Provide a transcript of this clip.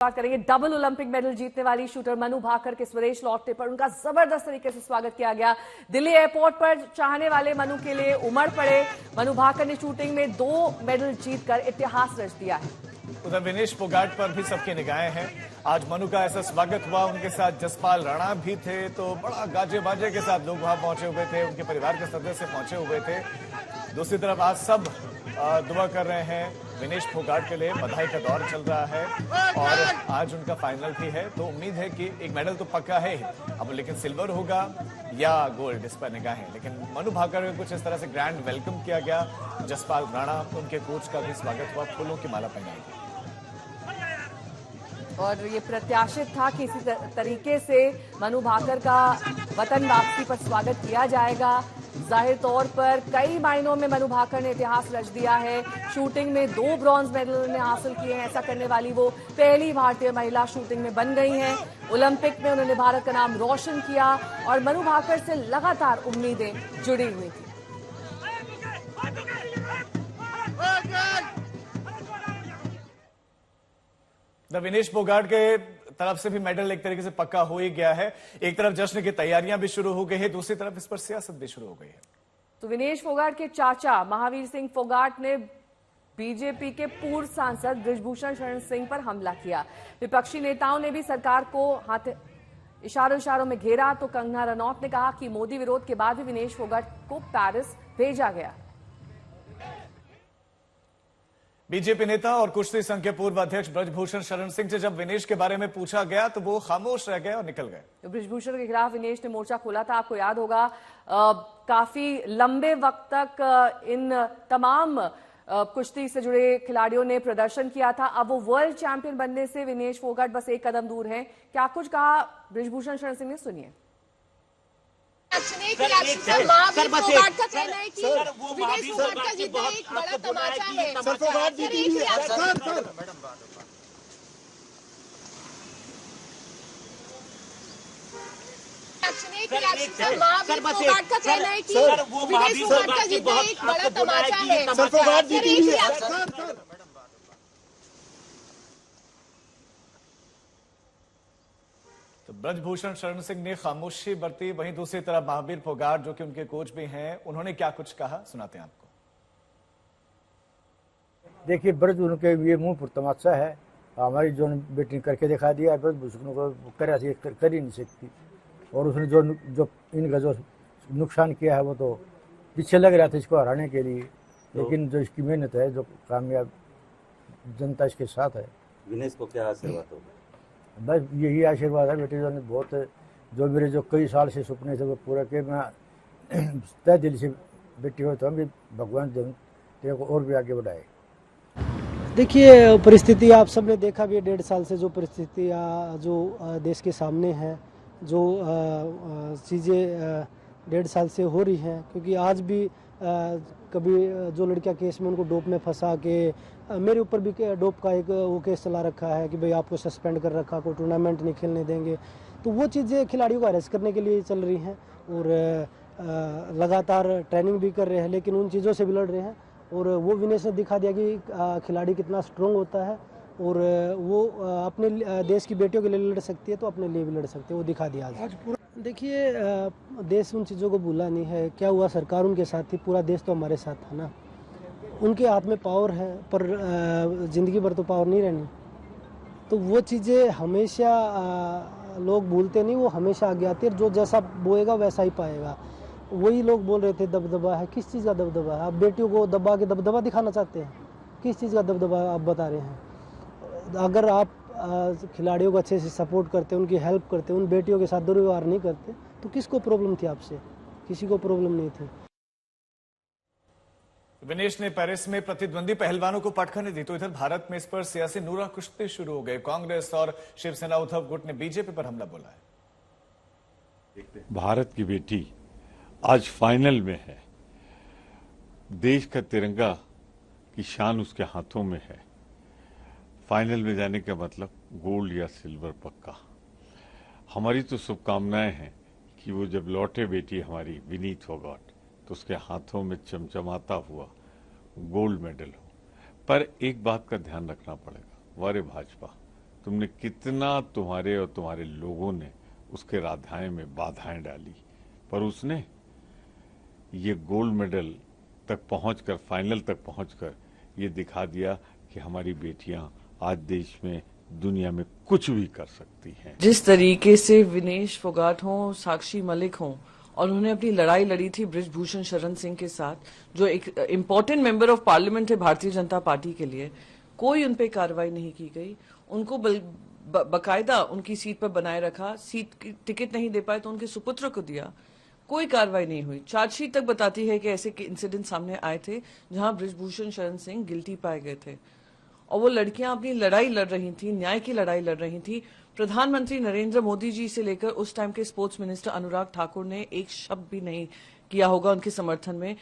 बात करेंगे। Double Olympic medal जीतने वाली शूटर मनु भाकर के स्वदेश लौटने पर उनका जबरदस्त तरीके से स्वागत किया गया। दिल्ली एयरपोर्ट पर चाहने वाले मनु के लिए उमड़ पड़े। मनु भाकर ने शूटिंग में 2 मेडल जीतकर इतिहास रच दिया है। उधर विनेश फोगाट पर भी सबकी निगाहें हैं। आज मनु का ऐसा स्वागत हुआ, उनके साथ जसपाल राणा भी थे, तो बड़ा गाजे बाजे के साथ लोग वहां पहुंचे हुए थे, उनके परिवार के सदस्य पहुंचे हुए थे। दूसरी तरफ आज सब दुआ कर रहे हैं विनेश फोगाट के लिए, बधाई का दौर चल रहा है और आज उनका फाइनल भी है, तो उम्मीद है कि एक मेडल तो पक्का है अब, लेकिन सिल्वर होगा या गोल्ड इस पर निगाहें। लेकिन मनु भाकर को कुछ इस तरह से ग्रैंड वेलकम किया गया। जसपाल राणा उनके कोच का भी स्वागत हुआ, फूलों की माला पहनाई गई और ये प्रत्याशित था कि इसी तरीके से मनु भाकर का वतन वापसी पर स्वागत किया जाएगा। जाहिर तौर पर कई मायनों में मनु भाकर ने इतिहास रच दिया है। शूटिंग में 2 ब्रॉन्ज मेडल उन्होंने हासिल किए हैं। ऐसा करने वाली वो पहली भारतीय महिला शूटिंग में बन गई हैं। ओलंपिक में उन्होंने भारत का नाम रोशन किया और मनु भाकर से लगातार उम्मीदें जुड़ी हुई थी। विनेश फोगाट के तरफ से भी मेडल एक तरीके से पक्का हो ही गया है। एक तरफ जश्न की तैयारियां भी शुरू हो गई है, दूसरी तरफ इस पर सियासत भी शुरू हो गई है। तो विनेश फोगाट के चाचा महावीर सिंह फोगाट ने बीजेपी के पूर्व सांसद बृजभूषण शरण सिंह पर हमला किया। विपक्षी नेताओं ने भी सरकार को इशारों में घेरा, तो कंगना रनौत ने कहा कि मोदी विरोध के बाद भी विनेश फोगाट को पेरिस भेजा गया। बीजेपी नेता और कुश्ती संघ के पूर्व अध्यक्ष बृजभूषण शरण सिंह से जब विनेश के बारे में पूछा गया तो वो खामोश रह गए और निकल गए। तो बृजभूषण के खिलाफ विनेश ने मोर्चा खोला था, आपको याद होगा। काफी लंबे वक्त तक इन तमाम कुश्ती से जुड़े खिलाड़ियों ने प्रदर्शन किया था। अब वो वर्ल्ड चैंपियन बनने से विनेश फोगाट बस एक कदम दूर हैं। क्या कुछ कहा बृजभूषण शरण सिंह ने, सुनिए। तो ब्रजभूषण शरण सिंह ने खामोशी बरती, वहीं दूसरी तरफ महावीर फोगाट जो कि उनके कोच भी हैं, उन्होंने क्या कुछ कहा सुनाते हैं आपको। देखिए, ब्रज उनके ये मुंह पर तमाचा है। हमारी जो बेटी करके दिखा दिया, ब्रजभूषण को कर ही नहीं सकती। और उसने जो इनका जो नुकसान किया है वो तो पीछे लग रहा था इसको हराने के लिए, लेकिन जो इसकी मेहनत है, जो कामयाब जनता इसके साथ है। विनेश को क्या आशीर्वाद होगा? बस यही आशीर्वाद है बेटे, जो बहुत जो मेरे जो कई साल से सपने थे वो पूरा के मैं तय दिल से बेटी हो, तो हम भी भगवान तेरे को और भी आगे बढ़ाए। देखिए, परिस्थिति आप सबने देखा भी, 1.5 साल से जो परिस्थिति जो देश के सामने है, जो चीज़ें 1.5 साल से हो रही हैं, क्योंकि आज भी कभी जो लड़कियां केस में उनको डोप में फंसा के, मेरे ऊपर भी डोप का एक वो केस चला रखा है कि भाई आपको सस्पेंड कर रखा, कोई टूर्नामेंट नहीं खेलने देंगे। तो वो चीज़ें खिलाड़ियों को अरेस्ट करने के लिए चल रही हैं और लगातार ट्रेनिंग भी कर रहे हैं, लेकिन उन चीज़ों से भी लड़ रहे हैं। और वो विनेश ने दिखा दिया कि खिलाड़ी कितना स्ट्रॉन्ग होता है और वो अपने देश की बेटियों के लिए लड़ सकती है, तो अपने लिए भी लड़ सकती है, वो दिखा दिया आज। देखिए, देश उन चीज़ों को भूला नहीं है। क्या हुआ, सरकार उनके साथ थी, पूरा देश तो हमारे साथ था ना। उनके हाथ में पावर है, पर ज़िंदगी भर तो पावर नहीं रहनी। तो वो चीज़ें हमेशा लोग भूलते नहीं, वो हमेशा आगे आती है। जो जैसा बोएगा वैसा ही पाएगा। वही लोग बोल रहे थे दबदबा है, किस चीज़ का दबदबा है? आप बेटियों को दबा के दबदबा दिखाना चाहते हैं? किस चीज़ का दबदबा आप बता रहे हैं? अगर आप खिलाड़ियों को अच्छे से सपोर्ट करते, उनकी हेल्प करते, उन बेटियों के साथ दुर्व्यवहार नहीं करते, तो किसको प्रॉब्लम थी आपसे? किसी को प्रॉब्लम नहीं थी। विनेश ने पेरिस में प्रतिद्वंदी पहलवानों को पटखनी दी, तो इधर भारत में इस पर सियासी नूरा कुश्ती शुरू हो गई। कांग्रेस और शिवसेना उद्धव गुट ने बीजेपी पर हमला बोला है। भारत की बेटी आज फाइनल में है। देश का तिरंगा की शान उसके हाथों में है। फाइनल में जाने का मतलब गोल्ड या सिल्वर पक्का। हमारी तो शुभकामनाएं हैं कि वो जब लौटे बेटी हमारी विनीत फोगाट, तो उसके हाथों में चमचमाता हुआ गोल्ड मेडल हो। पर एक बात का ध्यान रखना पड़ेगा, वारे भाजपा, तुमने कितना तुम्हारे और तुम्हारे लोगों ने उसके राधाएं में बाधाएं डाली, पर उसने ये गोल्ड मेडल तक पहुंचकर, फाइनल तक पहुंचकर ये दिखा दिया कि हमारी बेटियां आज देश में, दुनिया में कुछ भी कर सकती हैं। जिस तरीके से विनेश फोगाट हों, साक्षी मलिक हों, और उन्होंने अपनी लड़ाई लड़ी थी बृजभूषण शरण सिंह के साथ, जो एक इम्पोर्टेंट मेंबर ऑफ पार्लियामेंट है भारतीय जनता पार्टी के लिए, कोई उन पे कार्रवाई नहीं की गई। उनको बकायदा उनकी सीट पर बनाए रखा, सीट की टिकट नहीं दे पाए तो उनके सुपुत्र को दिया, कोई कार्रवाई नहीं हुई। चार्जशीट तक बताती है कि ऐसे इंसिडेंट सामने आए थे जहां बृजभूषण शरण सिंह गिल्टी पाए गए थे, और वो लड़कियां अपनी लड़ाई लड़ रही थी, न्याय की लड़ाई लड़ रही थी। प्रधानमंत्री नरेंद्र मोदी जी से लेकर उस टाइम के स्पोर्ट्स मिनिस्टर अनुराग ठाकुर ने एक शब्द भी नहीं किया होगा उनके समर्थन में।